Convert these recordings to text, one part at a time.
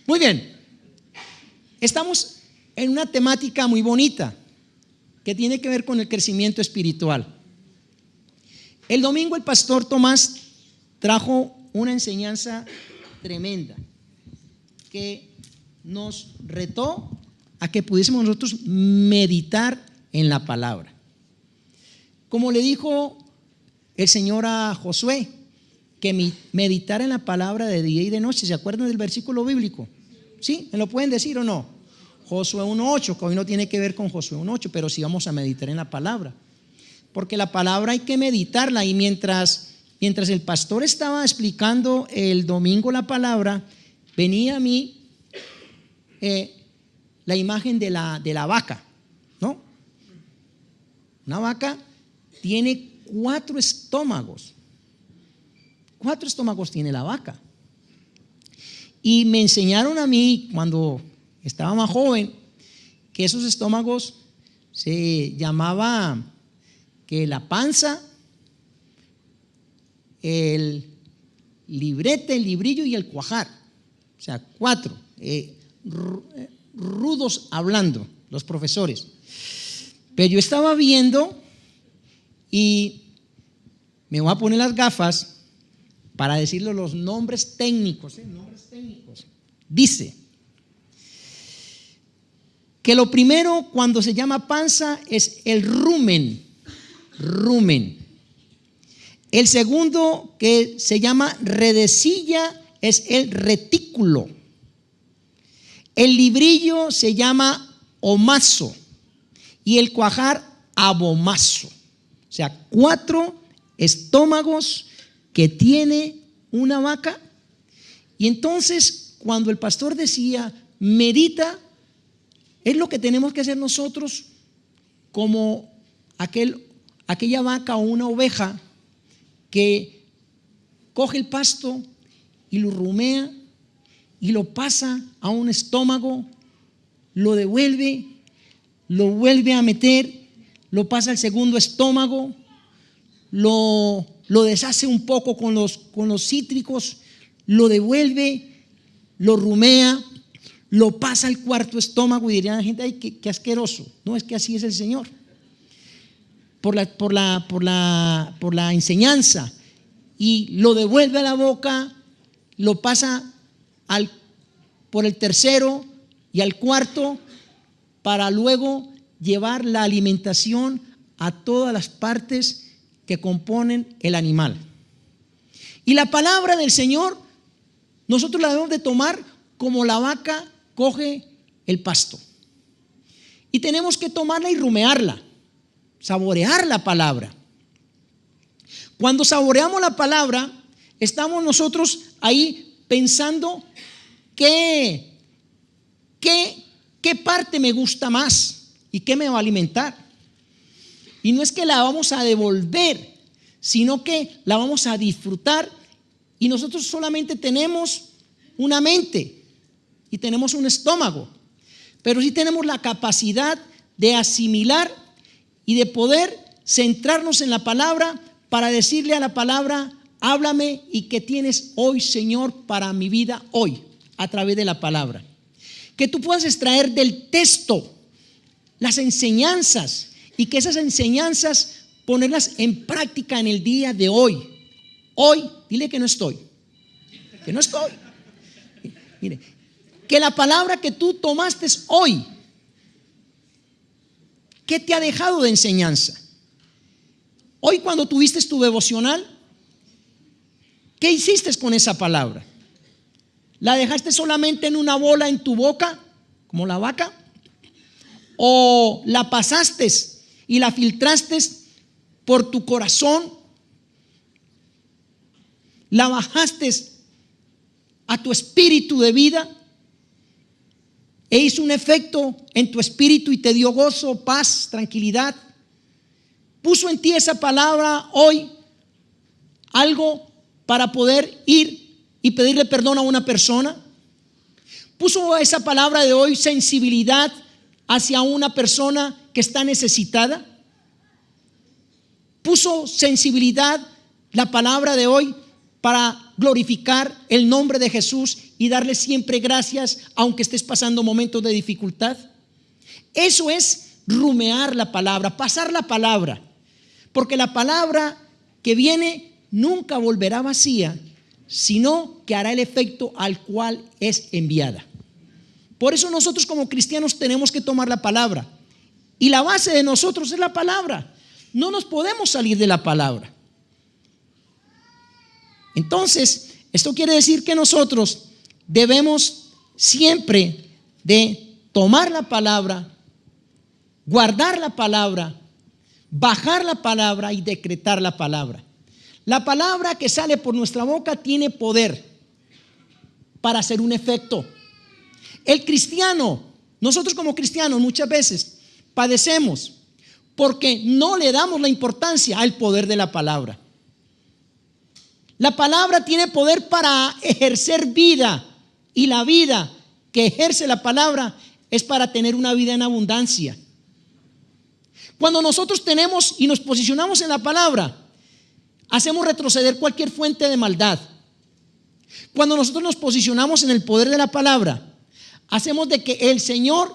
Muy bien, estamos en una temática muy bonita que tiene que ver con el crecimiento espiritual. El domingo el pastor Tomás trajo una enseñanza tremenda que nos retó a que pudiésemos nosotros meditar en la palabra. Como le dijo el Señor a Josué, que meditar en la palabra de día y de noche. ¿Se acuerdan del versículo bíblico? ¿Sí? ¿Me lo pueden decir o no? Josué 1:8, que hoy no tiene que ver con Josué 1:8, pero sí vamos a meditar en la palabra. Porque la palabra hay que meditarla, y mientras el pastor estaba explicando el domingo la palabra, venía a mí la imagen de la vaca, ¿no? Una vaca tiene 4 estómagos. 4 estómagos tiene la vaca. Y me enseñaron a mí cuando estaba más joven que esos estómagos se llamaba que la panza, el librete, el librillo y el cuajar. O sea, 4 rudos hablando los profesores. Pero yo estaba viendo y me voy a poner las gafas para decirle los nombres técnicos. Dice que lo primero cuando se llama panza es el rumen. El segundo, que se llama redecilla, es el retículo. El librillo se llama omazo y el cuajar abomazo. O sea, 4 estómagos que tiene una vaca. Y entonces cuando el pastor decía medita, es lo que tenemos que hacer nosotros como aquella vaca o una oveja que coge el pasto y lo rumea y lo pasa a un estómago, lo devuelve, lo vuelve a meter, lo pasa al segundo estómago, lo deshace un poco con los cítricos, lo devuelve, lo rumea, lo pasa al cuarto estómago, y diría la gente: ay, qué asqueroso. No, es que así es el Señor. Por la enseñanza, y lo devuelve a la boca, lo pasa por el tercero y al cuarto, para luego llevar la alimentación a todas las partes que componen el animal. Y la palabra del Señor nosotros la debemos de tomar como la vaca coge el pasto, y tenemos que tomarla y rumearla, saborear la palabra. Cuando saboreamos la palabra, estamos nosotros ahí pensando qué parte me gusta más y qué me va a alimentar. Y no es que la vamos a devolver, sino que la vamos a disfrutar. Y nosotros solamente tenemos una mente y tenemos un estómago, pero sí tenemos la capacidad de asimilar y de poder centrarnos en la palabra para decirle a la palabra: háblame, y qué tienes hoy, Señor, para mi vida hoy, a través de la palabra. Que tú puedas extraer del texto las enseñanzas, y que esas enseñanzas ponerlas en práctica en el día de hoy. Hoy, dile que no estoy. Mire, que la palabra que tú tomaste hoy, ¿qué te ha dejado de enseñanza? Hoy, cuando tuviste tu devocional, ¿qué hiciste con esa palabra? ¿La dejaste solamente en una bola en tu boca, como la vaca? ¿O la pasaste y la filtraste por tu corazón? ¿La bajaste a tu espíritu de vida e hizo un efecto en tu espíritu y te dio gozo, paz, tranquilidad? ¿Puso en ti esa palabra hoy algo para poder ir y pedirle perdón a una persona? ¿Puso esa palabra de hoy sensibilidad hacia una persona que está necesitada? ¿Puso sensibilidad la palabra de hoy para glorificar el nombre de Jesús y darle siempre gracias aunque estés pasando momentos de dificultad? Eso es rumear la palabra, pasar la palabra, porque la palabra que viene nunca volverá vacía, sino que hará el efecto al cual es enviada. Por eso nosotros como cristianos tenemos que tomar la palabra, y la base de nosotros es la palabra. No nos podemos salir de la palabra. Entonces, esto quiere decir que nosotros debemos siempre de tomar la palabra, guardar la palabra, bajar la palabra y decretar la palabra. La palabra que sale por nuestra boca tiene poder para hacer un efecto. El cristiano, nosotros como cristianos muchas veces padecemos porque no le damos la importancia al poder de la palabra. La palabra tiene poder para ejercer vida, y la vida que ejerce la palabra es para tener una vida en abundancia. Cuando nosotros tenemos y nos posicionamos en la palabra, hacemos retroceder cualquier fuente de maldad. Cuando nosotros nos posicionamos en el poder de la palabra, hacemos de que el Señor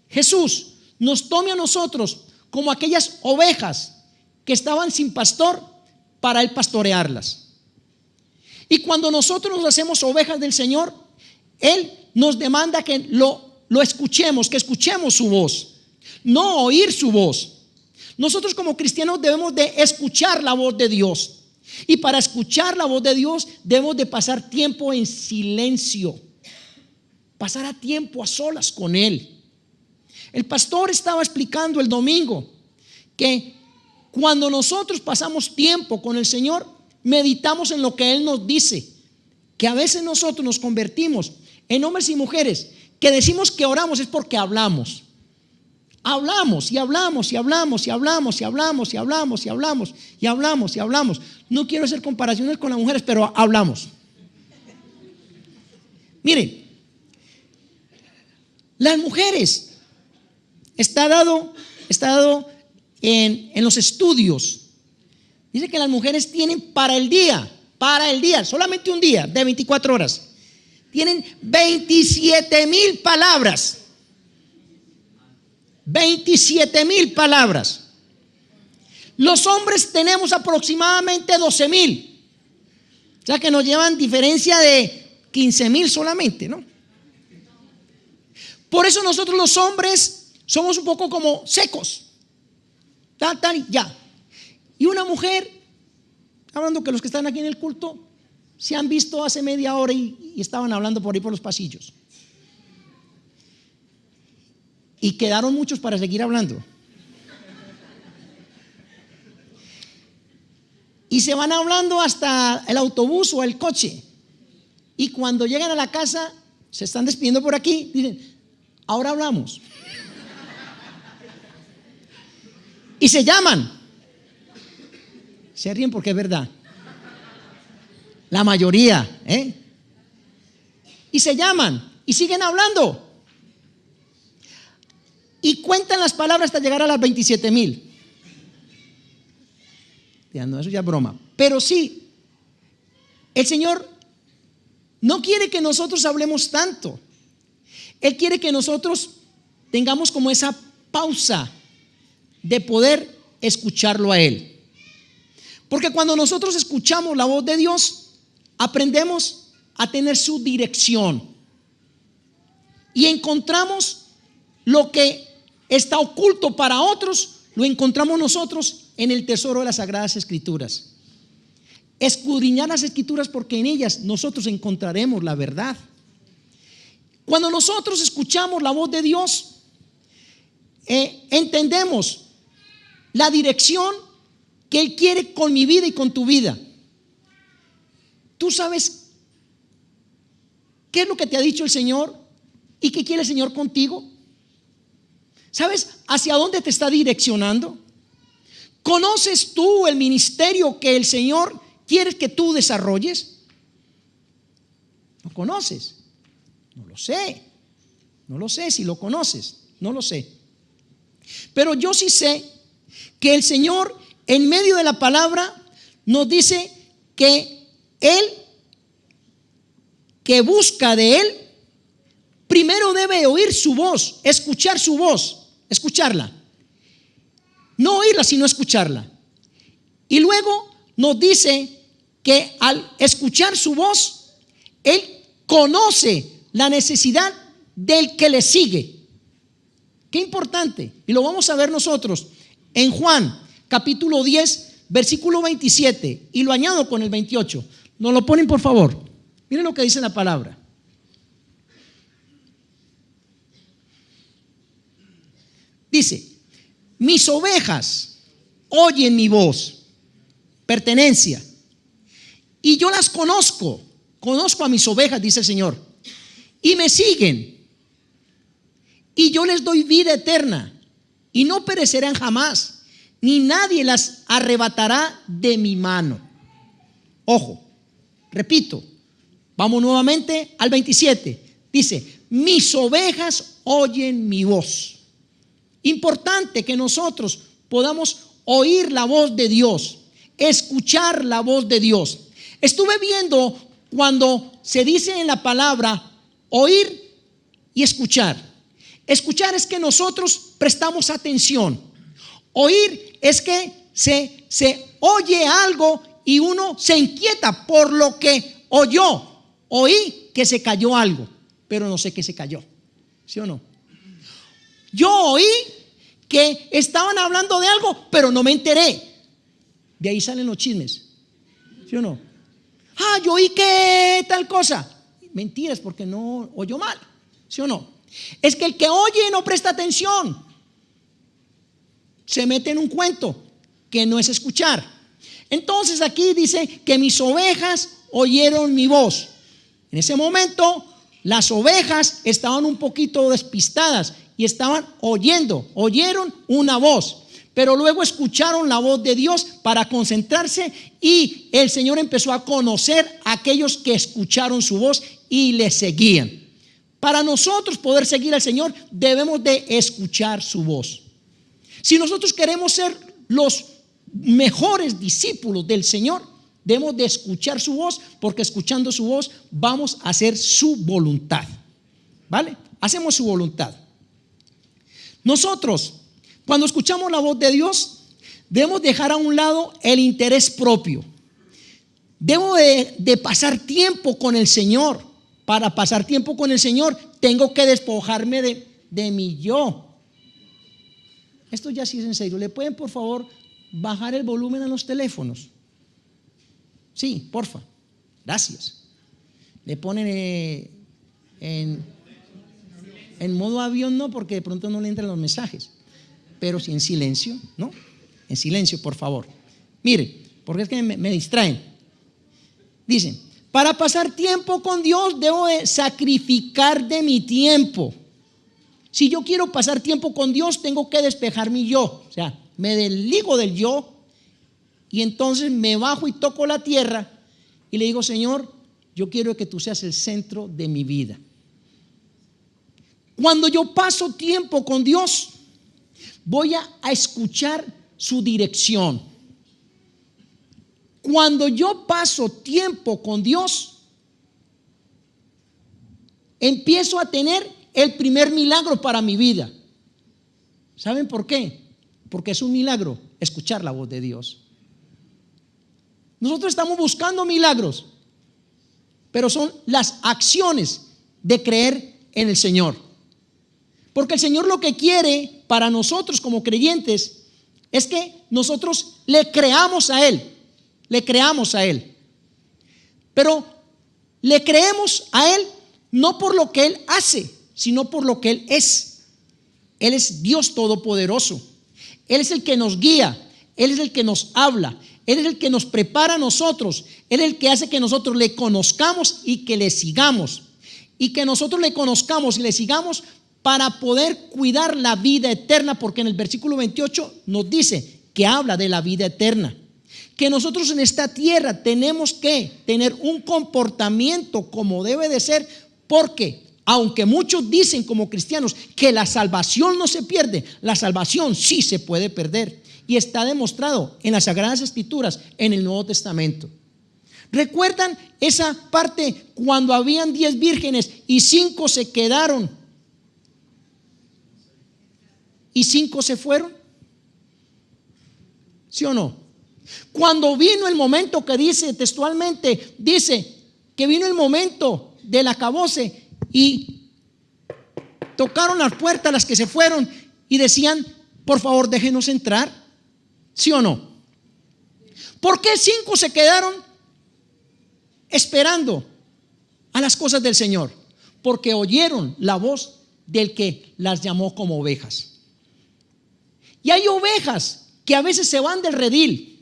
Jesús nos tome a nosotros como aquellas ovejas que estaban sin pastor para Él pastorearlas. Y cuando nosotros nos hacemos ovejas del Señor, Él nos demanda que lo escuchemos, que escuchemos su voz, no oír su voz. Nosotros como cristianos debemos de escuchar la voz de Dios, y para escuchar la voz de Dios debemos de pasar tiempo en silencio, pasar a tiempo a solas con Él. El pastor estaba explicando el domingo que cuando nosotros pasamos tiempo con el Señor, meditamos en lo que Él nos dice, que a veces nosotros nos convertimos en hombres y mujeres que decimos que oramos es porque hablamos. Hablamos y hablamos y hablamos y hablamos y hablamos y hablamos y hablamos y hablamos y hablamos. No quiero hacer comparaciones con las mujeres, pero hablamos. Miren, las mujeres está dado en los estudios. Dice que las mujeres tienen para el día, solamente un día de 24 horas, tienen 27,000 palabras. 27,000 palabras. Los hombres tenemos aproximadamente 12,000. O sea que nos llevan diferencia de 15,000 solamente, ¿no? Por eso nosotros los hombres somos un poco como secos. Tal, ya. Y una mujer, hablando que los que están aquí en el culto se han visto hace media hora y estaban hablando por ahí por los pasillos. Y quedaron muchos para seguir hablando. Y se van hablando hasta el autobús o el coche. Y cuando llegan a la casa, se están despidiendo por aquí, dicen, ahora hablamos. Y se llaman. Se ríen porque es verdad. La mayoría, Y se llaman y siguen hablando. Y cuentan las palabras hasta llegar a las 27,000. Ya no, eso ya es broma. Pero sí, el Señor no quiere que nosotros hablemos tanto. Él quiere que nosotros tengamos como esa pausa de poder escucharlo a Él. Porque cuando nosotros escuchamos la voz de Dios, aprendemos a tener su dirección y encontramos lo que está oculto para otros, lo encontramos nosotros en el tesoro de las Sagradas Escrituras. Escudriñar las Escrituras, porque en ellas nosotros encontraremos la verdad. Cuando nosotros escuchamos la voz de Dios, entendemos la dirección que Él quiere con mi vida y con tu vida. ¿Tú sabes qué es lo que te ha dicho el Señor y qué quiere el Señor contigo? ¿Sabes hacia dónde te está direccionando? ¿Conoces tú el ministerio que el Señor quiere que tú desarrolles? ¿No conoces? No lo sé. No lo sé si lo conoces. No lo sé. Pero yo sí sé que el Señor, en medio de la palabra, nos dice que el que busca de Él primero debe oír su voz, escuchar su voz, escucharla. No oírla, sino escucharla. Y luego nos dice que al escuchar su voz, Él conoce la necesidad del que le sigue. Qué importante. Y lo vamos a ver nosotros en Juan capítulo 10, versículo 27. Y lo añado con el 28. ¿Nos lo ponen, por favor? Miren lo que dice la palabra. Dice: mis ovejas oyen mi voz, pertenencia, y yo las conozco a mis ovejas, dice el Señor, y me siguen, y yo les doy vida eterna, y no perecerán jamás, ni nadie las arrebatará de mi mano. Ojo, repito, vamos nuevamente al 27. Dice: mis ovejas oyen mi voz. Importante que nosotros podamos oír la voz de Dios, escuchar la voz de Dios. Estuve viendo cuando se dice en la palabra oír y escuchar. Escuchar es que nosotros prestamos atención. Oír es que se oye algo y uno se inquieta por lo que oyó. Oí que se cayó algo, pero no sé qué se cayó. ¿Sí o no? Yo oí que estaban hablando de algo, pero no me enteré. De ahí salen los chismes. ¿Sí o no? Yo oí que tal cosa. Mentiras, porque no oyó mal. ¿Sí o no? Es que el que oye no presta atención. Se mete en un cuento que no es escuchar. Entonces aquí dice que mis ovejas oyeron mi voz. En ese momento las ovejas estaban un poquito despistadas y estaban oyeron una voz, pero luego escucharon la voz de Dios para concentrarse, y el Señor empezó a conocer a aquellos que escucharon su voz y le seguían. Para nosotros poder seguir al Señor debemos de escuchar su voz. Si nosotros queremos ser los mejores discípulos del Señor, debemos de escuchar su voz, porque escuchando su voz vamos a hacer su voluntad. ¿Vale? Hacemos su voluntad. Nosotros, cuando escuchamos la voz de Dios, debemos dejar a un lado el interés propio. Debo de pasar tiempo con el Señor. Para pasar tiempo con el Señor tengo que despojarme de mi yo. Esto ya sí es en serio. ¿Le pueden, por favor, bajar el volumen a los teléfonos? Sí, porfa. Gracias. Le ponen en modo avión, no, porque de pronto no le entran los mensajes. Pero sí en silencio, ¿no? En silencio, por favor. Mire, porque es que me distraen. Dicen: para pasar tiempo con Dios debo de sacrificar de mi tiempo. Si yo quiero pasar tiempo con Dios, tengo que despejar mi yo. O sea, me desligo del yo y entonces me bajo y toco la tierra y le digo: Señor, yo quiero que tú seas el centro de mi vida. Cuando yo paso tiempo con Dios, voy a escuchar su dirección. Cuando yo paso tiempo con Dios, empiezo a tener el primer milagro para mi vida. ¿Saben por qué? Porque es un milagro escuchar la voz de Dios. Nosotros estamos buscando milagros, pero son las acciones de creer en el Señor. Porque el Señor lo que quiere para nosotros como creyentes es que nosotros le creamos a Él. Le creamos a Él. Pero le creemos a Él no por lo que Él hace, sino por lo que Él es. Él es Dios Todopoderoso. Él es el que nos guía. Él es el que nos habla. Él es el que nos prepara a nosotros. Él es el que hace que nosotros le conozcamos y que le sigamos. Y que nosotros le conozcamos y le sigamos para poder cuidar la vida eterna, porque en el versículo 28 nos dice que habla de la vida eterna. Que nosotros en esta tierra tenemos que tener un comportamiento como debe de ser, porque aunque muchos dicen como cristianos que la salvación no se pierde, la salvación sí se puede perder. y está demostrado en las Sagradas Escrituras, en el Nuevo Testamento. ¿Recuerdan esa parte cuando habían 10 vírgenes y 5 se quedaron y 5 se fueron? ¿Sí o no? Cuando vino el momento que dice textualmente, dice que vino el momento del acabose y tocaron las puertas las que se fueron y decían, por favor déjenos entrar. ¿Sí o no? ¿Por qué 5 se quedaron esperando a las cosas del Señor? Porque oyeron la voz del que las llamó como ovejas. Y hay ovejas que a veces se van del redil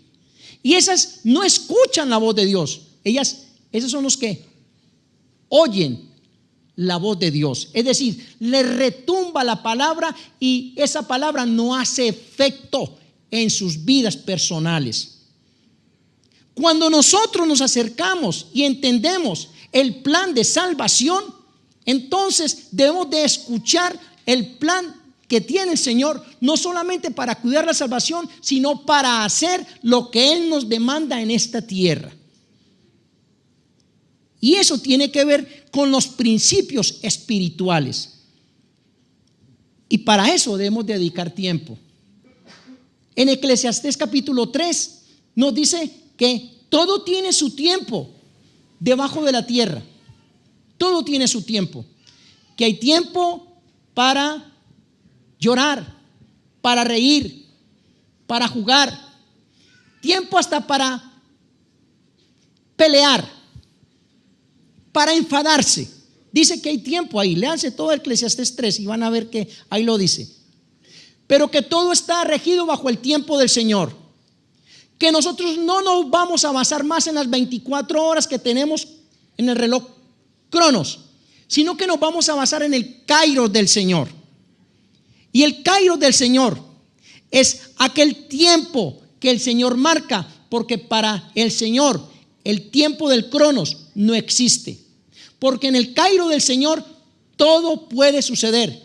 y esas no escuchan la voz de Dios. Esos son los que oyen la voz de Dios. Es decir, les retumba la palabra y esa palabra no hace efecto en sus vidas personales. Cuando nosotros nos acercamos y entendemos el plan de salvación, entonces debemos de escuchar el plan que tiene el Señor, no solamente para cuidar la salvación, sino para hacer lo que Él nos demanda en esta tierra. Y eso tiene que ver con los principios espirituales. Y para eso debemos dedicar tiempo. En Eclesiastés capítulo 3 nos dice que todo tiene su tiempo debajo de la tierra. Todo tiene su tiempo. Que hay tiempo para llorar, para reír, para jugar, tiempo hasta para pelear, para enfadarse. Dice que hay tiempo ahí. Léanse todo Eclesiastés 3 y van a ver que ahí lo dice. Pero que todo está regido bajo el tiempo del Señor. Que nosotros no nos vamos a basar más en las 24 horas que tenemos en el reloj Cronos, sino que nos vamos a basar en el Kairos del Señor. Y el Kairos del Señor es aquel tiempo que el Señor marca, porque para el Señor el tiempo del Cronos no existe. Porque en el Kairos del Señor todo puede suceder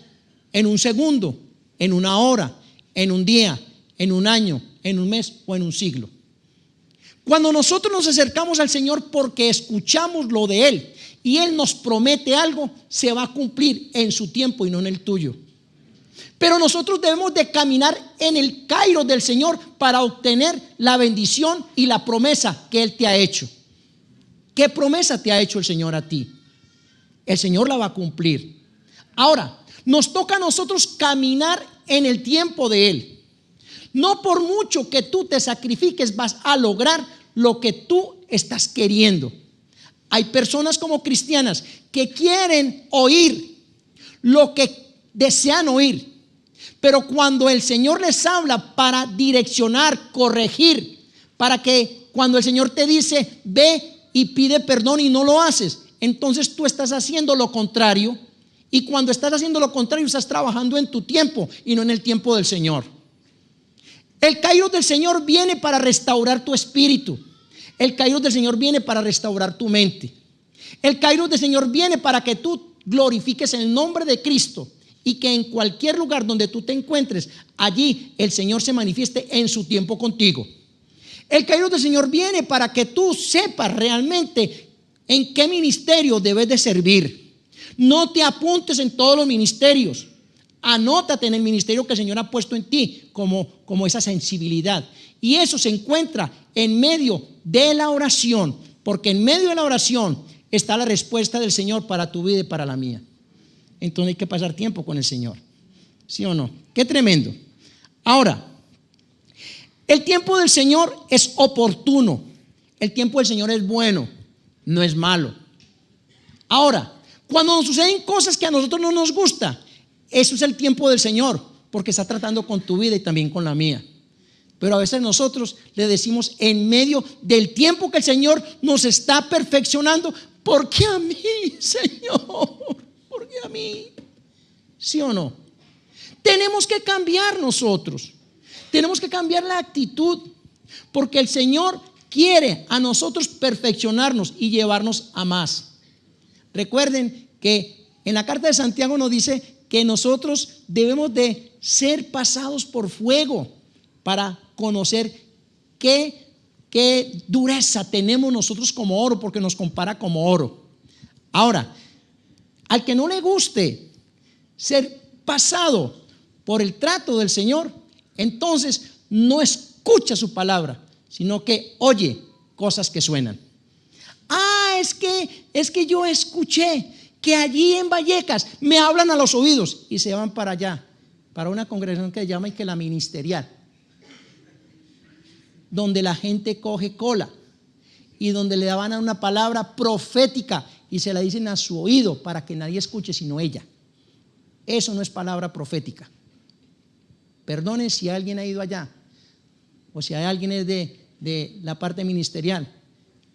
en un segundo, en una hora, en un día, en un año, en un mes o en un siglo. Cuando nosotros nos acercamos al Señor porque escuchamos lo de Él y Él nos promete algo, se va a cumplir en su tiempo y no en el tuyo. Pero nosotros debemos de caminar en el Kairos del Señor para obtener la bendición y la promesa que Él te ha hecho. ¿Qué promesa te ha hecho el Señor a ti? El Señor la va a cumplir. Ahora, nos toca a nosotros caminar en el tiempo de Él. No por mucho que tú te sacrifiques vas a lograr lo que tú estás queriendo. Hay personas como cristianas que quieren oír lo que desean oír, pero cuando el Señor les habla para direccionar, corregir, para que cuando el Señor te dice ve y pide perdón y no lo haces, entonces tú estás haciendo lo contrario. Y cuando estás haciendo lo contrario, estás trabajando en tu tiempo y no en el tiempo del Señor. El Kairos del Señor viene para restaurar tu espíritu. El Kairos del Señor viene para restaurar tu mente. El Kairos del Señor viene para que tú glorifiques el nombre de Cristo y que en cualquier lugar donde tú te encuentres, allí el Señor se manifieste en su tiempo contigo. El Kairos del Señor viene para que tú sepas realmente en qué ministerio debes de servir. No te apuntes en todos los ministerios. Anótate en el ministerio que el Señor ha puesto en ti como esa sensibilidad. Y eso se encuentra en medio de la oración, porque en medio de la oración está la respuesta del Señor para tu vida y para la mía. Entonces hay que pasar tiempo con el Señor. ¿Sí o no? Qué tremendo. Ahora, el tiempo del Señor es oportuno. El tiempo del Señor es bueno, no es malo. Ahora, cuando nos suceden cosas que a nosotros no nos gusta, eso es el tiempo del Señor, porque está tratando con tu vida y también con la mía. Pero a veces nosotros le decimos en medio del tiempo que el Señor nos está perfeccionando, ¿por qué a mí, Señor? ¿Por qué a mí? ¿Sí o no? Tenemos que cambiar nosotros. Tenemos que cambiar la actitud, porque el Señor quiere a nosotros perfeccionarnos y llevarnos a más. Recuerden que en la carta de Santiago nos dice que nosotros debemos de ser pasados por fuego para conocer qué dureza tenemos nosotros como oro, porque nos compara como oro. Ahora, al que no le guste ser pasado por el trato del Señor, entonces no escucha su palabra, sino que oye cosas que suenan. Es que yo escuché que allí en Vallecas me hablan a los oídos, y se van para allá, para una congregación que se llama la ministerial, donde la gente coge cola y donde le daban una palabra profética y se la dicen a su oído para que nadie escuche sino ella. Eso no es palabra profética. Perdone si alguien ha ido allá o si hay alguien es de la parte ministerial,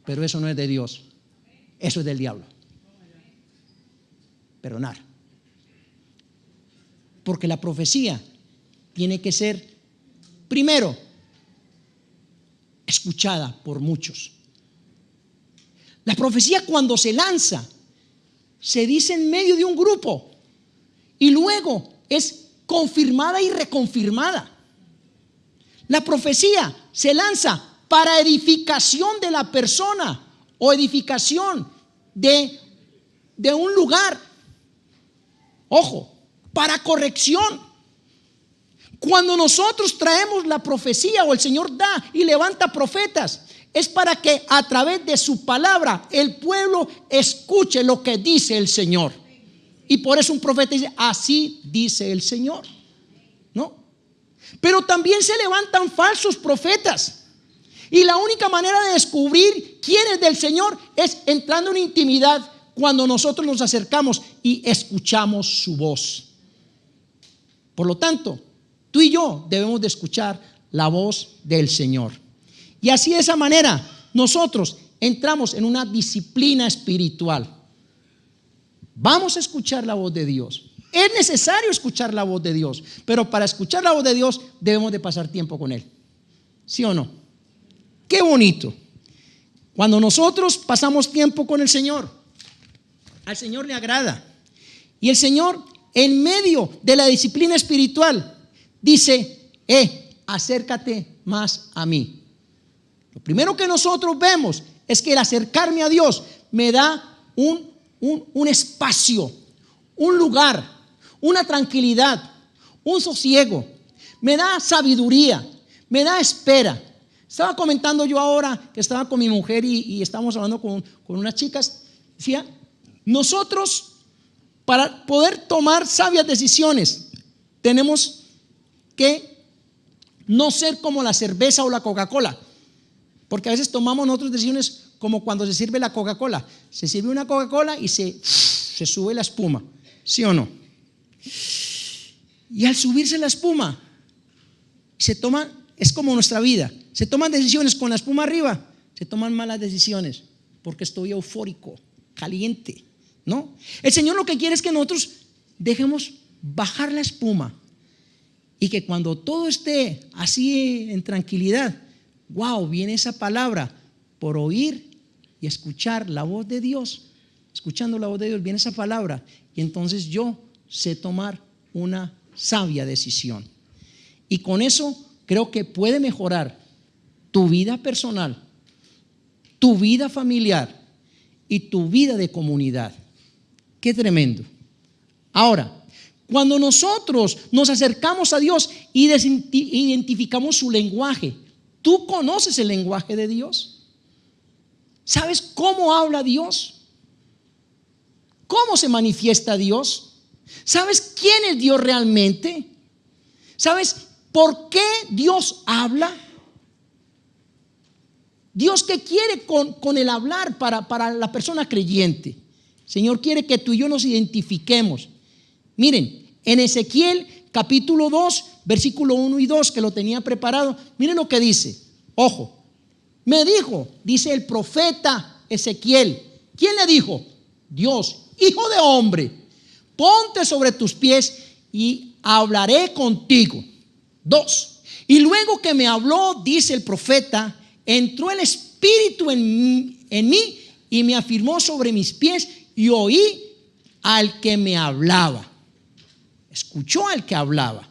pero eso no es de Dios, eso es del diablo. Perdonar, porque la profecía tiene que ser primero escuchada por muchos. La profecía, cuando se lanza, se dice en medio de un grupo y luego es confirmada y reconfirmada. La profecía se lanza para edificación de la persona o edificación de un lugar. Ojo, para corrección. Cuando nosotros traemos la profecía o el Señor da y levanta profetas, es para que a través de su palabra el pueblo escuche lo que dice el Señor. Y por eso un profeta dice: así dice el Señor, ¿no? Pero también se levantan falsos profetas, y la única manera de descubrir quién es del Señor es entrando en intimidad, cuando nosotros nos acercamos y escuchamos su voz. Por lo tanto, tú y yo debemos de escuchar la voz del Señor. Y así, de esa manera, nosotros entramos en una disciplina espiritual. Vamos a escuchar la voz de Dios. Es necesario escuchar la voz de Dios, pero para escuchar la voz de Dios debemos de pasar tiempo con Él. ¿Sí o no? Qué bonito. Cuando nosotros pasamos tiempo con el Señor, al Señor le agrada. Y el Señor, en medio de la disciplina espiritual, dice: acércate más a mí. Lo primero que nosotros vemos es que el acercarme a Dios me da un espacio, un lugar, una tranquilidad, un sosiego, me da sabiduría, me da espera. Estaba comentando yo ahora que estaba con mi mujer y estábamos hablando con unas chicas. Decía: nosotros, para poder tomar sabias decisiones, tenemos que no ser como la cerveza o la Coca-Cola, porque a veces tomamos nosotros decisiones como cuando se sirve la Coca-Cola. Se sirve una Coca-Cola y se sube la espuma, ¿sí o no? Y al subirse la espuma, se toma, es como nuestra vida, se toman decisiones con la espuma arriba, se toman malas decisiones porque estoy eufórico, caliente, ¿no? El Señor lo que quiere es que nosotros dejemos bajar la espuma y que cuando todo esté así en tranquilidad, wow, viene esa palabra por oír y escuchar la voz de Dios. Escuchando la voz de Dios viene esa palabra, y entonces yo sé tomar una sabia decisión. Y con eso creo que puede mejorar tu vida personal, tu vida familiar y tu vida de comunidad. Qué tremendo. Ahora, cuando nosotros nos acercamos a Dios y identificamos su lenguaje, ¿tú conoces el lenguaje de Dios? ¿Sabes cómo habla Dios? ¿Cómo se manifiesta Dios? ¿Sabes quién es Dios realmente? ¿Sabes por qué Dios habla? Dios, ¿qué quiere con el hablar para la persona creyente? Señor quiere que tú y yo nos identifiquemos. Miren, en Ezequiel capítulo 2, versículo 1 y 2, que lo tenía preparado, miren lo que dice. Ojo, me dijo, dice el profeta Ezequiel. ¿Quién le dijo? Dios: hijo de hombre, ponte sobre tus pies y hablaré contigo. 2. Y luego que me habló, dice el profeta, entró el Espíritu en mí y me afirmó sobre mis pies, y oí al que me hablaba. Escuchó al que hablaba.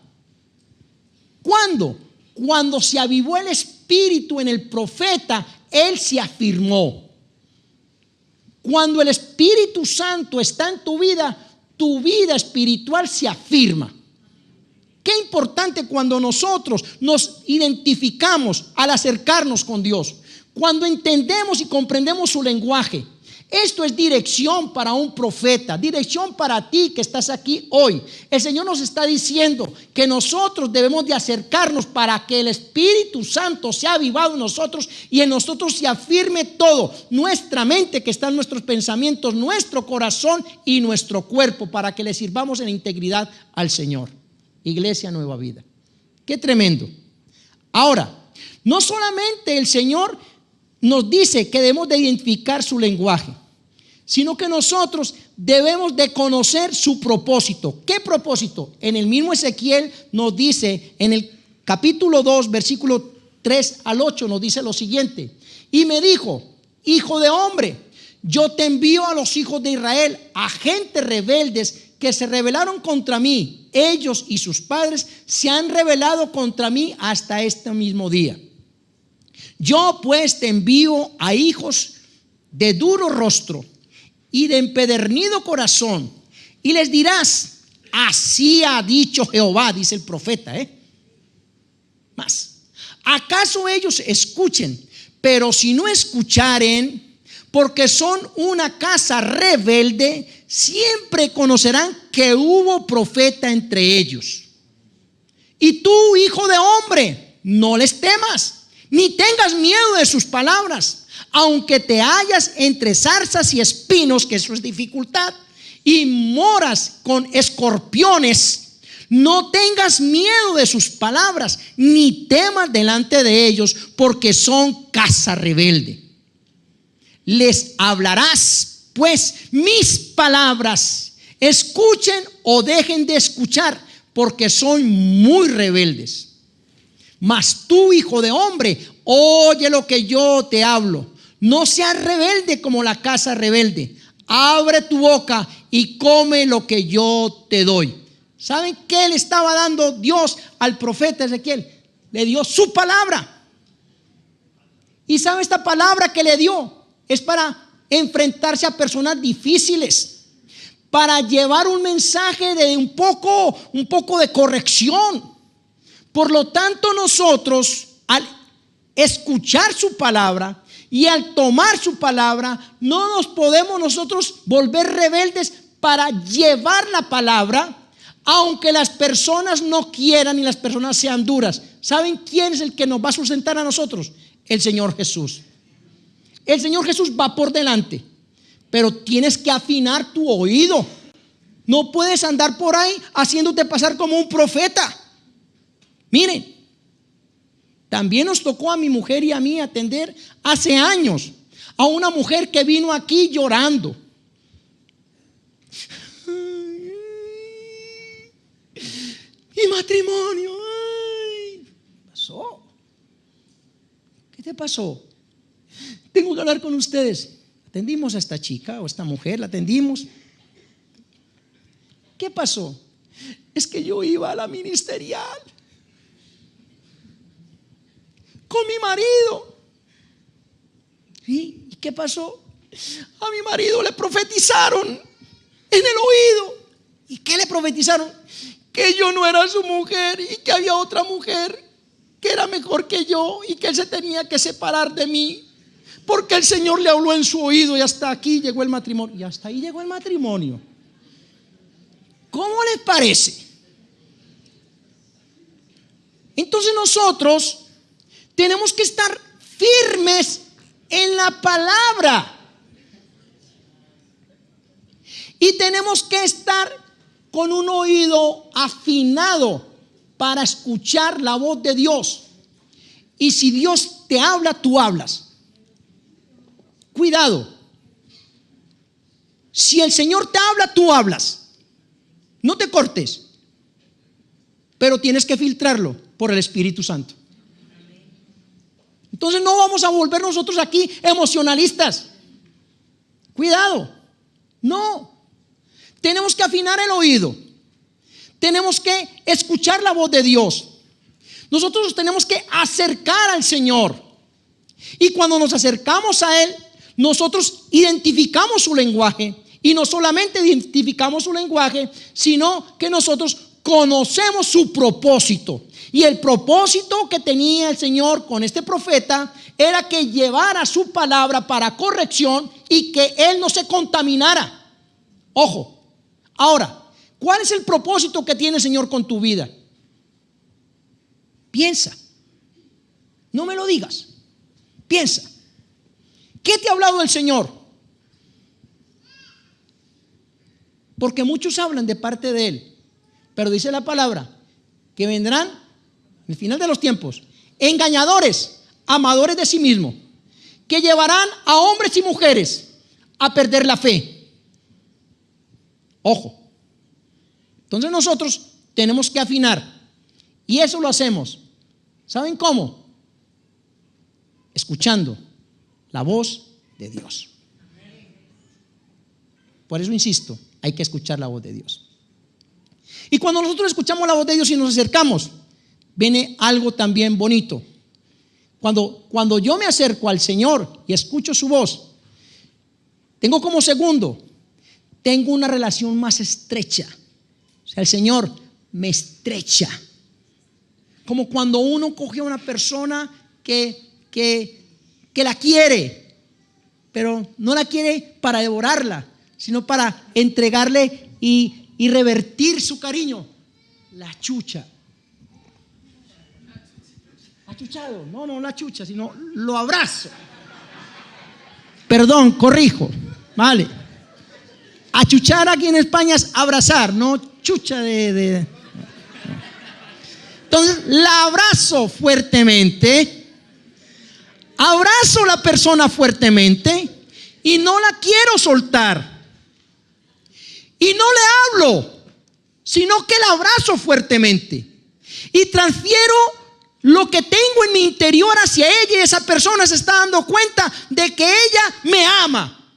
¿Cuándo? cuando se avivó el espíritu en el profeta, él se afirmó. Cuando el Espíritu Santo está en tu vida espiritual se afirma. Qué importante cuando nosotros nos identificamos al acercarnos con Dios, cuando entendemos y comprendemos su lenguaje. Esto es dirección para un profeta, dirección para ti que estás aquí hoy. El Señor nos está diciendo que nosotros debemos de acercarnos para que el Espíritu Santo sea avivado en nosotros y en nosotros se afirme todo, nuestra mente que está en nuestros pensamientos, nuestro corazón y nuestro cuerpo, para que le sirvamos en integridad al Señor. Iglesia Nueva Vida. Qué tremendo. Ahora, no solamente el Señor nos dice que debemos de identificar su lenguaje, sino que nosotros debemos de conocer su propósito. ¿Qué propósito? En el mismo Ezequiel nos dice, en el capítulo 2, versículo 3 al 8, nos dice lo siguiente: y me dijo, hijo de hombre, yo te envío a los hijos de Israel, a gentes rebeldes que se rebelaron contra mí. Ellos y sus padres se han rebelado contra mí hasta este mismo día. Yo pues te envío a hijos de duro rostro y de empedernido corazón, y les dirás: así ha dicho Jehová, dice el profeta. Más, ¿acaso ellos escuchen? Pero si no escucharen, porque son una casa rebelde, siempre conocerán que hubo profeta entre ellos. Y tú, hijo de hombre, no les temas, ni tengas miedo de sus palabras, aunque te hallas entre zarzas y espinos, que eso es dificultad, y moras con escorpiones. No tengas miedo de sus palabras, ni temas delante de ellos, porque son casa rebelde. Les hablarás pues mis palabras, escuchen o dejen de escuchar, porque son muy rebeldes. Mas tú, hijo de hombre, oye lo que yo te hablo. No seas rebelde como la casa rebelde. Abre tu boca y come lo que yo te doy. ¿Saben qué le estaba dando Dios al profeta Ezequiel? Le dio su palabra. Y ¿sabe esta palabra que le dio? Es para enfrentarse a personas difíciles, para llevar un mensaje de un poco de corrección. Por lo tanto, nosotros al escuchar su palabra y al tomar su palabra, no nos podemos nosotros volver rebeldes para llevar la palabra, aunque las personas no quieran y las personas sean duras. ¿Saben quién es el que nos va a sustentar a nosotros? El Señor Jesús. El Señor Jesús va por delante, pero tienes que afinar tu oído. No puedes andar por ahí haciéndote pasar como un profeta. Miren, también nos tocó a mi mujer y a mí atender hace años a una mujer que vino aquí llorando. Mi matrimonio, ¿qué pasó? ¿Qué te pasó? Tengo que hablar con ustedes. Atendimos a esta chica o esta mujer, la atendimos. ¿Qué pasó? Es que yo iba a la ministerial con mi marido. ¿Y qué pasó? A mi marido le profetizaron en el oído. ¿Y qué le profetizaron? Que yo no era su mujer y que había otra mujer que era mejor que yo y que él se tenía que separar de mí, porque el Señor le habló en su oído y hasta aquí llegó el matrimonio. Y hasta ahí llegó el matrimonio. ¿Cómo les parece? Entonces nosotros tenemos que estar firmes en la palabra. Y tenemos que estar con un oído afinado para escuchar la voz de Dios. Y si Dios te habla, tú hablas. Cuidado. Si el Señor te habla, tú hablas. No te cortes. Pero tienes que filtrarlo por el Espíritu Santo. Entonces no vamos a volver nosotros aquí emocionalistas. Cuidado. No. Tenemos que afinar el oído. Tenemos que escuchar la voz de Dios. Nosotros nos tenemos que acercar al Señor. Y cuando nos acercamos a Él, nosotros identificamos su lenguaje. Y no solamente identificamos su lenguaje, sino que nosotros conocemos su propósito. Y el propósito que tenía el Señor con este profeta era que llevara su palabra para corrección y que él no se contaminara. Ojo, ahora, ¿cuál es el propósito que tiene el Señor con tu vida? Piensa, no me lo digas, piensa. ¿Qué te ha hablado el Señor? Porque muchos hablan de parte de Él, pero dice la palabra que vendrán en el final de los tiempos engañadores, amadores de sí mismos, que llevarán a hombres y mujeres a perder la fe. Ojo. Entonces nosotros tenemos que afinar, y eso lo hacemos. ¿Saben cómo? Escuchando la voz de Dios. Por eso insisto, hay que escuchar la voz de Dios. Y cuando nosotros escuchamos la voz de Dios y nos acercamos, viene algo también bonito. Cuando yo me acerco al Señor y escucho su voz, tengo como segundo, tengo una relación más estrecha. O sea, el Señor me estrecha. Como cuando uno coge a una persona que la quiere, pero no la quiere para devorarla, sino para entregarle y revertir su cariño. La chucha. Achuchado, no la chucha, sino lo abrazo. Perdón, corrijo. Vale. Achuchar aquí en España es abrazar, no chucha de. Entonces la abrazo fuertemente, abrazo a la persona fuertemente y no la quiero soltar. Y no le hablo, sino que la abrazo fuertemente y transfiero lo que tengo en mi interior hacia ella, y esa persona se está dando cuenta de que ella me ama,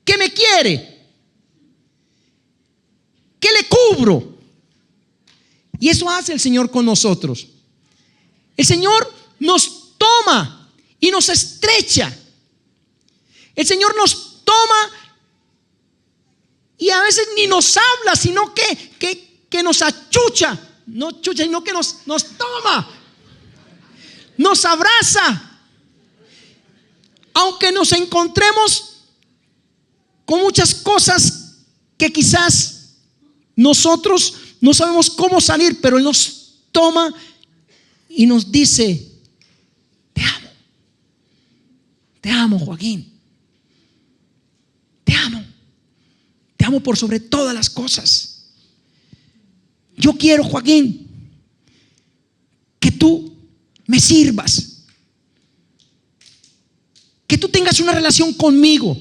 que me quiere, que le cubro. Y eso hace el Señor con nosotros. El Señor nos toma y nos estrecha. El Señor nos toma y a veces ni nos habla, sino que nos achucha. No chucha, sino que nos toma, nos abraza. Aunque nos encontremos con muchas cosas que quizás nosotros no sabemos cómo salir, pero Él nos toma y nos dice: te amo Joaquín, te amo por sobre todas las cosas. Yo quiero, Joaquín, que tú me sirvas, que tú tengas una relación conmigo,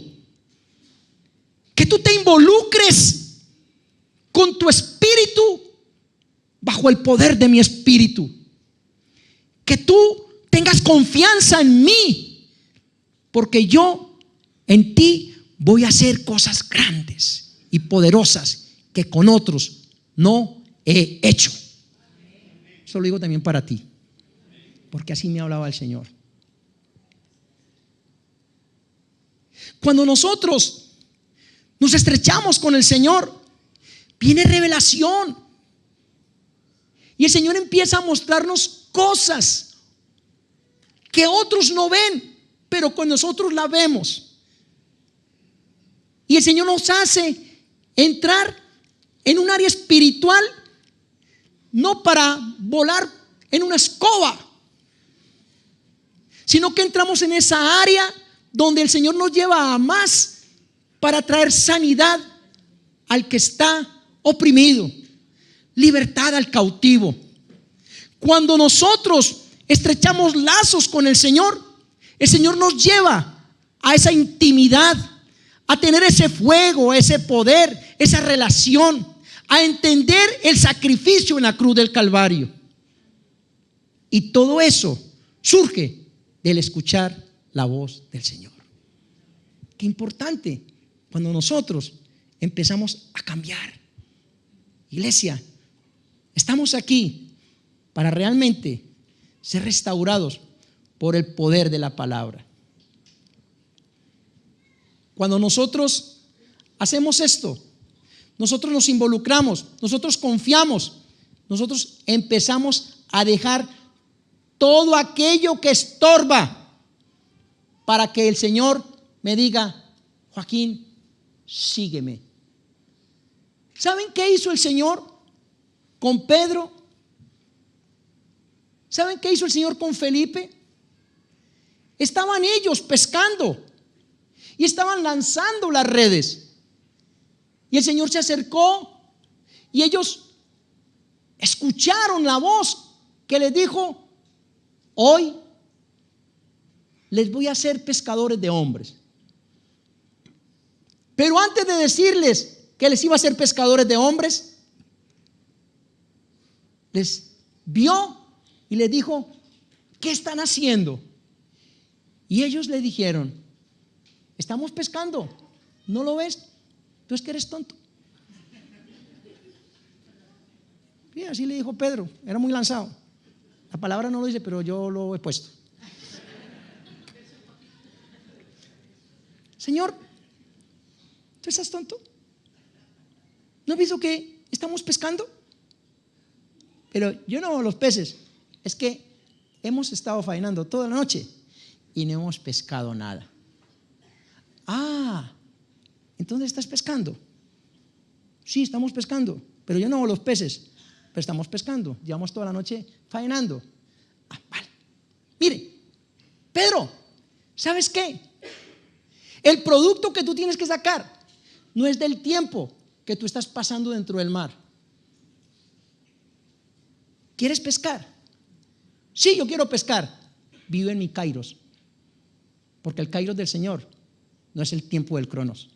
que tú te involucres con tu espíritu bajo el poder de mi espíritu, que tú tengas confianza en mí, porque yo en ti voy a hacer cosas grandes y poderosas que con otros no he hecho. Eso lo digo también para ti, porque así me hablaba el Señor. Cuando nosotros nos estrechamos con el Señor, viene revelación, y el Señor empieza a mostrarnos cosas que otros no ven, pero con nosotros la vemos. Y el Señor nos hace entrar en un área espiritual, no para volar en una escoba, sino que entramos en esa área donde el Señor nos lleva a más para traer sanidad al que está oprimido, libertad al cautivo. Cuando nosotros estrechamos lazos con el Señor nos lleva a esa intimidad, a tener ese fuego, ese poder, esa relación, a entender el sacrificio en la cruz del Calvario. Y todo eso surge del escuchar la voz del Señor. Qué importante cuando nosotros empezamos a cambiar. Iglesia, estamos aquí para realmente ser restaurados por el poder de la palabra. Cuando nosotros hacemos esto, nosotros nos involucramos, nosotros confiamos, nosotros empezamos a dejar todo aquello que estorba para que el Señor me diga: Joaquín, sígueme. ¿Saben qué hizo el Señor con Pedro? ¿Saben qué hizo el Señor con Felipe? Estaban ellos pescando y estaban lanzando las redes. Y el Señor se acercó y ellos escucharon la voz que les dijo: hoy les voy a hacer pescadores de hombres. Pero antes de decirles que les iba a hacer pescadores de hombres, les vio y les dijo: ¿qué están haciendo? Y ellos le dijeron: estamos pescando, ¿no lo ves? Tú es que eres tonto. Y así le dijo Pedro, era muy lanzado. La palabra no lo dice, pero yo lo he puesto. Señor, ¿tú estás tonto? ¿No has visto que estamos pescando? Pero yo no hago los peces, es que hemos estado faenando toda la noche y no hemos pescado nada. Ah, entonces estás pescando. Sí, estamos pescando, pero yo no hago los peces, pero estamos pescando. Llevamos toda la noche faenando. Ah, vale. Mire, Pedro, ¿sabes qué? El producto que tú tienes que sacar no es del tiempo que tú estás pasando dentro del mar. ¿Quieres pescar? Sí, yo quiero pescar. Vive en mi kairos, porque el kairos del Señor no es el tiempo del cronos.